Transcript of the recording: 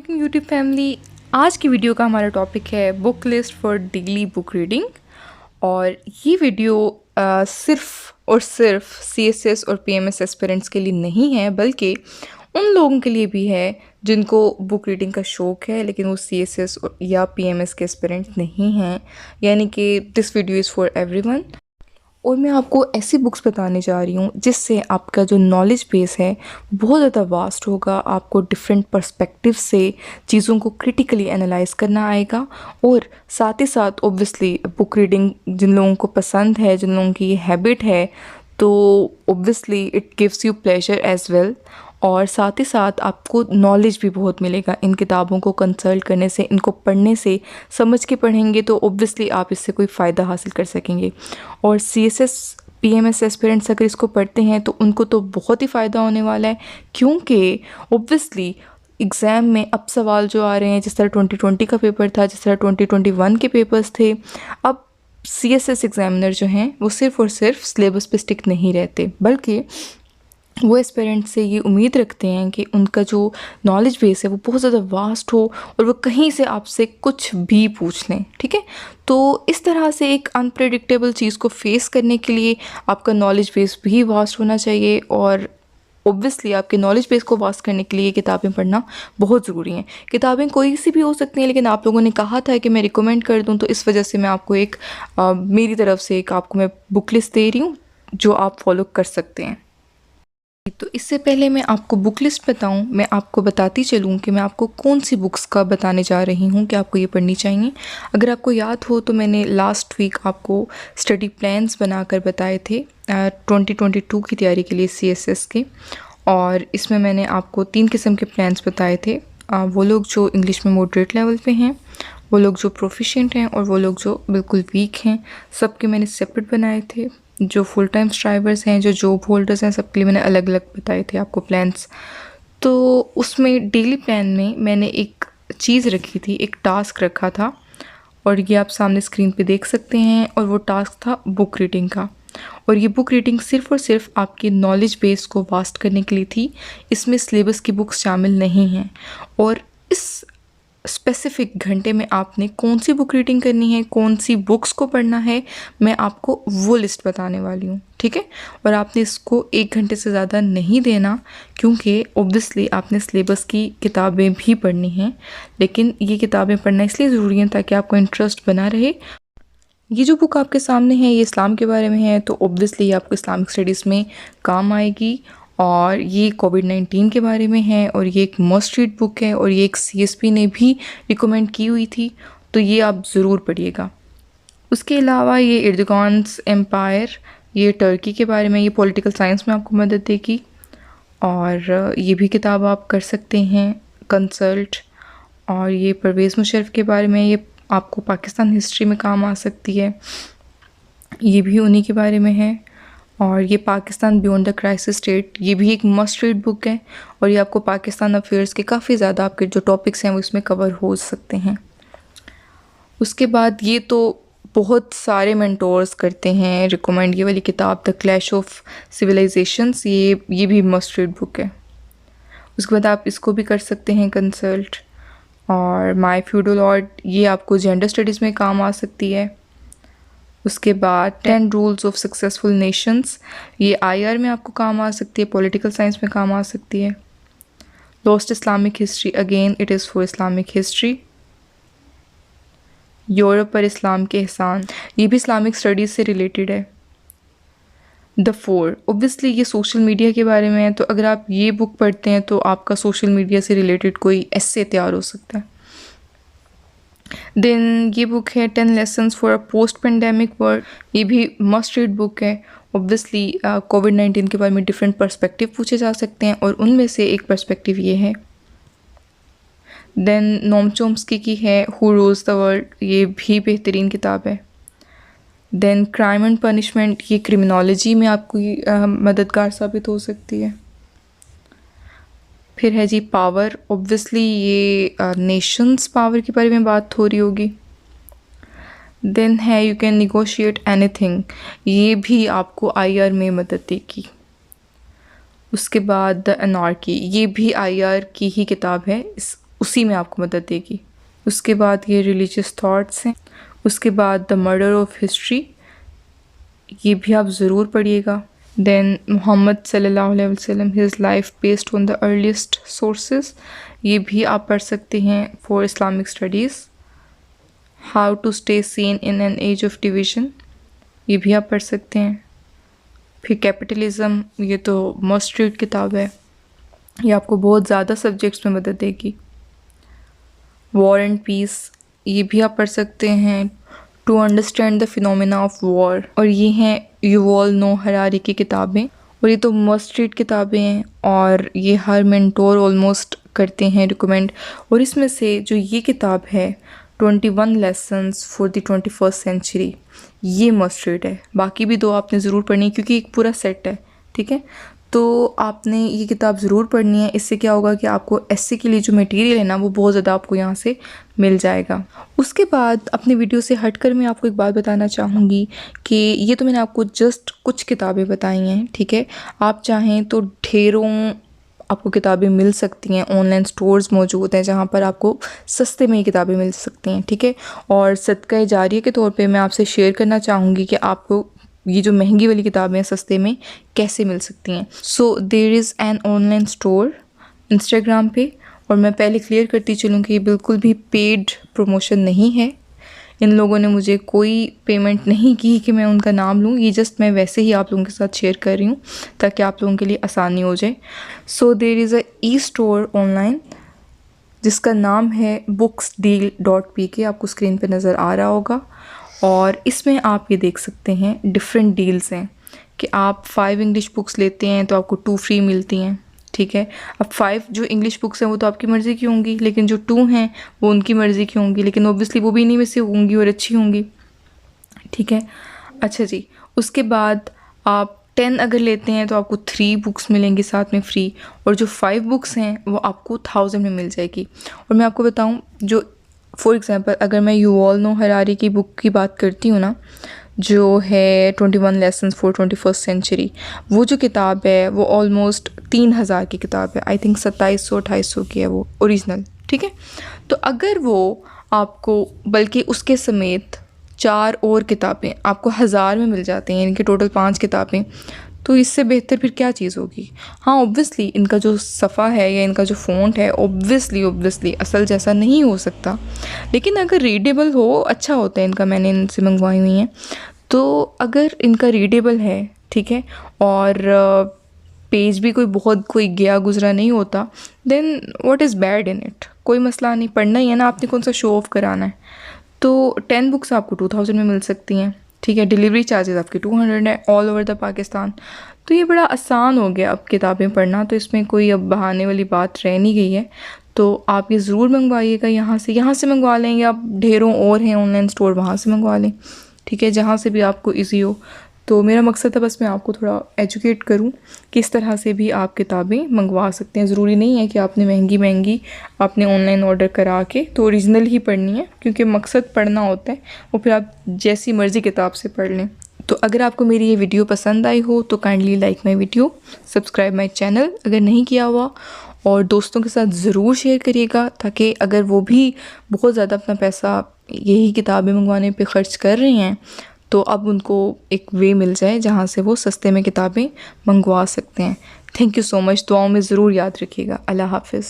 वालेकुम YouTube family. आज की वीडियो का हमारा टॉपिक है book list for daily book reading. और ये वीडियो सिर्फ और सिर्फ सीएसएस और पीएमएस एस्पिरेंट्स के लिए नहीं है, बल्कि उन लोगों के लिए भी है जिनको बुक रीडिंग का शौक़ है लेकिन वो सीएसएस या पीएमएस के एस्पिरेंट्स नहीं हैं। यानी कि this video is for everyone. और मैं आपको ऐसी बुक्स बताने जा रही हूँ जिससे आपका जो नॉलेज बेस है बहुत ज़्यादा वास्ट होगा। आपको डिफरेंट पर्सपेक्टिव से चीज़ों को क्रिटिकली एनालाइज करना आएगा। और साथ ही साथ ऑब्वियसली बुक रीडिंग जिन लोगों को पसंद है, जिन लोगों की ये हैबिट है, तो obviously it gives you pleasure as well. और साथ ही साथ आपको नॉलेज भी बहुत मिलेगा इन किताबों को कंसल्ट करने से, इनको पढ़ने से। समझ के पढ़ेंगे तो ऑब्वियसली आप इससे कोई फ़ायदा हासिल कर सकेंगे। और सीएसएस पीएमएस एस्पिरेंट्स अगर इसको पढ़ते हैं तो उनको तो बहुत ही फ़ायदा होने वाला है, क्योंकि ऑब्वियसली एग्ज़ाम में अब सवाल जो आ रहे हैं, जिस तरह 2020 का पेपर था, जिस तरह 2021 के पेपर्स थे, अब सीएसएस एग्ज़ामिनर जो हैं वो सिर्फ़ और सिर्फ सिलेबस पे स्टिक नहीं रहते, बल्कि वो एस्पिरेंट्स से ये उम्मीद रखते हैं कि उनका जो नॉलेज बेस है वो बहुत ज़्यादा वास्ट हो और वो कहीं से आपसे कुछ भी पूछ लें। ठीक है, तो इस तरह से एक अनप्रेडिक्टेबल चीज़ को फेस करने के लिए आपका नॉलेज बेस भी वास्ट होना चाहिए। और ऑब्वियसली आपके नॉलेज बेस को वास्ट करने के लिए किताबें पढ़ना बहुत ज़रूरी हैं। किताबें कोई सी भी हो सकती हैं, लेकिन आप लोगों ने कहा था कि मैं रिकमेंड कर दूं, तो इस वजह से मैं आपको एक मेरी तरफ से एक आपको मैं बुक लिस्ट दे रही हूँ जो आप फॉलो कर सकते हैं। तो इससे पहले मैं आपको बुक लिस्ट बताऊं, मैं आपको बताती चलूं कि मैं आपको कौन सी बुक्स का बताने जा रही हूं कि आपको ये पढ़नी चाहिए। अगर आपको याद हो तो मैंने लास्ट वीक आपको स्टडी प्लान्स बनाकर बताए थे 2022 की तैयारी के लिए सीएसएस के। और इसमें मैंने आपको 3 किस्म के प्लान्स बताए थे। वो लोग जो इंग्लिश में मॉडरेट लेवल पे हैं, वो लोग जो प्रोफिशिएंट हैं, और वो लोग जो बिल्कुल वीक हैं। सबके मैंने सेपरेट बनाए थे। जो फुल टाइम स्ट्राइवर्स हैं, जो जॉब होल्डर्स हैं, सबके लिए मैंने अलग अलग बताए थे आपको प्लान्स। तो उसमें डेली प्लान में मैंने एक चीज़ रखी थी, एक टास्क रखा था, और ये आप सामने स्क्रीन पे देख सकते हैं। और वो टास्क था बुक रीडिंग का। और ये बुक रीडिंग सिर्फ़ और सिर्फ आपके नॉलेज बेस को वास्ट करने के लिए थी। इसमें सिलेबस की बुक्स शामिल नहीं हैं। और इस स्पेसिफ़िक घंटे में आपने कौन सी बुक रीडिंग करनी है, कौन सी बुक्स को पढ़ना है, मैं आपको वो लिस्ट बताने वाली हूँ। ठीक है, और आपने इसको 1 घंटे से ज़्यादा नहीं देना, क्योंकि ऑब्वियसली आपने सिलेबस की किताबें भी पढ़नी हैं। लेकिन ये किताबें पढ़ना इसलिए ज़रूरी है ताकि आपको इंटरेस्ट बना रहे। ये जो बुक आपके सामने है ये इस्लाम के बारे में है, तो ऑब्वियसली ये आपको इस्लामिक स्टडीज़ में काम आएगी। और ये कोविड-19 के बारे में है, और ये एक मस्ट रीड बुक है, और ये एक सीएसपी ने भी रिकमेंड की हुई थी, तो ये आप ज़रूर पढ़िएगा। उसके अलावा ये एर्दोगान्स एम्पायर, ये टर्की के बारे में, ये पॉलिटिकल साइंस में आपको मदद देगी। और ये भी किताब आप कर सकते हैं कंसल्ट। और ये परवेज़ मुशर्रफ के बारे में, ये आपको पाकिस्तान हिस्ट्री में काम आ सकती है, ये भी उन्हीं के बारे में है। और ये Pakistan beyond the crisis state, ये भी एक मस्ट रीड बुक है, और ये आपको पाकिस्तान अफेयर्स के काफ़ी ज़्यादा आपके जो टॉपिक्स हैं वो इसमें कवर हो सकते हैं। उसके बाद ये तो बहुत सारे मेंटोर्स करते हैं रिकमेंड, ये वाली किताब द क्लैश ऑफ सिविलाइजेशंस, ये भी मस्ट रीड बुक है। उसके बाद आप इसको भी कर सकते हैं कंसल्ट। और माय फ्यूडल ऑर्ड, ये आपको जेंडर स्टडीज़ में काम आ सकती है। उसके बाद 10 रूल्स ऑफ सक्सेसफुल नेशंस, ये आईआर में आपको काम आ सकती है, पॉलिटिकल साइंस में काम आ सकती है। Lost Islamic history, again it is for Islamic history. Europe पर इस्लाम के एहसान, ये भी इस्लामिक स्टडीज़ से रिलेटेड है। द फोर, ऑब्वियसली ये सोशल मीडिया के बारे में है, तो अगर आप ये बुक पढ़ते हैं तो आपका सोशल मीडिया से रिलेटेड कोई एस्से तैयार हो सकता है। देन ये बुक है 10 lessons for a post pandemic world, ये भी मस्ट रीड बुक है। ऑब्वियसली कोविड-19 के बारे में डिफरेंट पर्सपेक्टिव पूछे जा सकते हैं, और उनमें से एक पर्सपेक्टिव ये है। देन नोम चोम्स्की की है हु रूल्स द वर्ल्ड, ये भी बेहतरीन किताब है। देन क्राइम एंड पनिशमेंट, ये क्रिमिनोलॉजी में आपकी मददगार साबित हो सकती है। फिर है जी पावर, ऑब्वियसली ये नेशंस पावर के बारे में बात हो रही होगी। देन है यू कैन निगोशिएट एनीथिंग, ये भी आपको आईआर में मदद देगी। उसके बाद द एनार्की, ये भी आईआर की ही किताब है, उसी में आपको मदद देगी। उसके बाद ये रिलीजियस थाट्स हैं। उसके बाद द मर्डर ऑफ हिस्ट्री, ये भी आप ज़रूर पढ़िएगा। देन मोहम्मद सल्लल्लाहु अलैहि वसल्लम, his life based on the earliest sources, ये भी आप पढ़ सकते हैं for Islamic studies. How to stay sane in an age of division, ये भी आप पढ़ सकते हैं। फिर कैपिटलिज़म, ये तो मस्ट रीड किताब है, ये आपको बहुत ज़्यादा सब्जेक्ट्स में मदद देगी। वॉर एंड पीस, ये भी आप पढ़ सकते हैं। To understand the phenomena of war, और ये हैं युval नोह हरारी की किताबें, और ये तो मस्ट रीड किताबें हैं और ये हर मेंटोर ऑलमोस्ट करते हैं रिकमेंड। और इसमें से जो ये किताब है 21 lessons for the 21st century, ये मस्ट रीड है। बाकी भी दो आपने ज़रूर पढ़नी क्योंकि एक पूरा सेट है, ठीक है। तो आपने ये किताब ज़रूर पढ़नी है। इससे क्या होगा कि आपको एसए के लिए जो मटेरियल है ना वो बहुत ज़्यादा आपको यहाँ से मिल जाएगा। उसके बाद अपने वीडियो से हटकर मैं आपको एक बात बताना चाहूँगी कि ये तो मैंने आपको जस्ट कुछ किताबें बताई हैं, ठीक है। आप चाहें तो ढेरों आपको किताबें मिल सकती हैं। ऑनलाइन स्टोर्स मौजूद हैं जहाँ पर आपको सस्ते में ये किताबें मिल सकती हैं, ठीक है। और सदका जारिया के तौर पे मैं आपसे शेयर करना चाहूँगी कि आपको ये जो महंगी वाली किताबें सस्ते में कैसे मिल सकती हैं। So there is an online store Instagram पे, और मैं पहले क्लियर करती चलूँ कि ये बिल्कुल भी पेड प्रमोशन नहीं है। इन लोगों ने मुझे कोई पेमेंट नहीं की कि मैं उनका नाम लूँ, ये जस्ट मैं वैसे ही आप लोगों के साथ शेयर कर रही हूँ ताकि आप लोगों के लिए आसानी हो जाए। So there is a e store online जिसका नाम है booksdeal.pk, आपको स्क्रीन पे नज़र आ रहा होगा। और इसमें आप ये देख सकते हैं डिफरेंट डील्स हैं कि आप 5 इंग्लिश बुक्स लेते हैं तो आपको 2 फ्री मिलती हैं, ठीक है। अब 5 जो इंग्लिश बुक्स हैं वो तो आपकी मर्ज़ी की होंगी, लेकिन जो 2 हैं वो उनकी मर्ज़ी की होंगी, लेकिन ऑब्वियसली वो भी इन्हीं में से होंगी और अच्छी होंगी, ठीक है। अच्छा जी, उसके बाद आप 10 अगर लेते हैं तो आपको 3 बुक्स मिलेंगी साथ में फ्री, और जो 5 बुक्स हैं वो आपको 1000 में मिल जाएगी। और मैं आपको बताऊं, जो फॉर एग्ज़ाम्पल अगर मैं युval नोह हरारी की बुक की बात करती हूँ ना, जो है 21 लेसन्स फॉर 21st सेंचुरी, वो जो किताब है वो ऑलमोस्ट 3000 की किताब है। आई थिंक 2700-2800 की है वो ओरिजिनल, ठीक है। तो अगर वो आपको बल्कि उसके समेत 4 और किताबें आपको 1000 में मिल जाती हैं, इनके टोटल 5 किताबें, तो इससे बेहतर फिर क्या चीज़ होगी। हाँ ऑब्वियसली इनका जो सफ़ा है या इनका जो फ़ॉन्ट है ऑब्वियसली असल जैसा नहीं हो सकता, लेकिन अगर रीडेबल हो अच्छा होता है इनका। मैंने इनसे मंगवाई हुई हैं, तो अगर इनका रीडेबल है, ठीक है, और पेज भी कोई गया गुजरा नहीं होता, then what is bad in it. कोई मसला नहीं, पढ़ना ही है ना आपने, कौन सा शो ऑफ कराना है। तो 10 बुक्स आपको 2000 में मिल सकती हैं, ठीक है। डिलीवरी चार्जेस आपके 200 है ऑल ओवर द पाकिस्तान। तो ये बड़ा आसान हो गया अब किताबें पढ़ना, तो इसमें कोई अब बहाने वाली बात रह नहीं गई है। तो आप ये ज़रूर मंगवाइएगा यहाँ से मंगवा लें, या आप ढेरों और हैं ऑनलाइन स्टोर वहाँ से मंगवा लें, ठीक है, जहाँ से भी आपको ईजी हो। तो मेरा मकसद है बस मैं आपको थोड़ा एजुकेट करूं कि इस तरह से भी आप किताबें मंगवा सकते हैं। ज़रूरी नहीं है कि आपने महंगी आपने ऑनलाइन ऑर्डर करा के तो ओरिजिनल ही पढ़नी है, क्योंकि मकसद पढ़ना होता है, वो फिर आप जैसी मर्ज़ी किताब से पढ़ लें। तो अगर आपको मेरी ये वीडियो पसंद आई हो तो kindly like my video, subscribe my channel अगर नहीं किया हुआ, और दोस्तों के साथ ज़रूर शेयर करिएगा ताकि अगर वो भी बहुत ज़्यादा अपना पैसा यही किताबें मंगवाने पे ख़र्च कर रहे हैं तो अब उनको एक वे मिल जाए जहाँ से वो सस्ते में किताबें मंगवा सकते हैं। थैंक यू सो मच, दुआओं में ज़रूर याद रखिएगा। अल्लाह हाफ़िज़।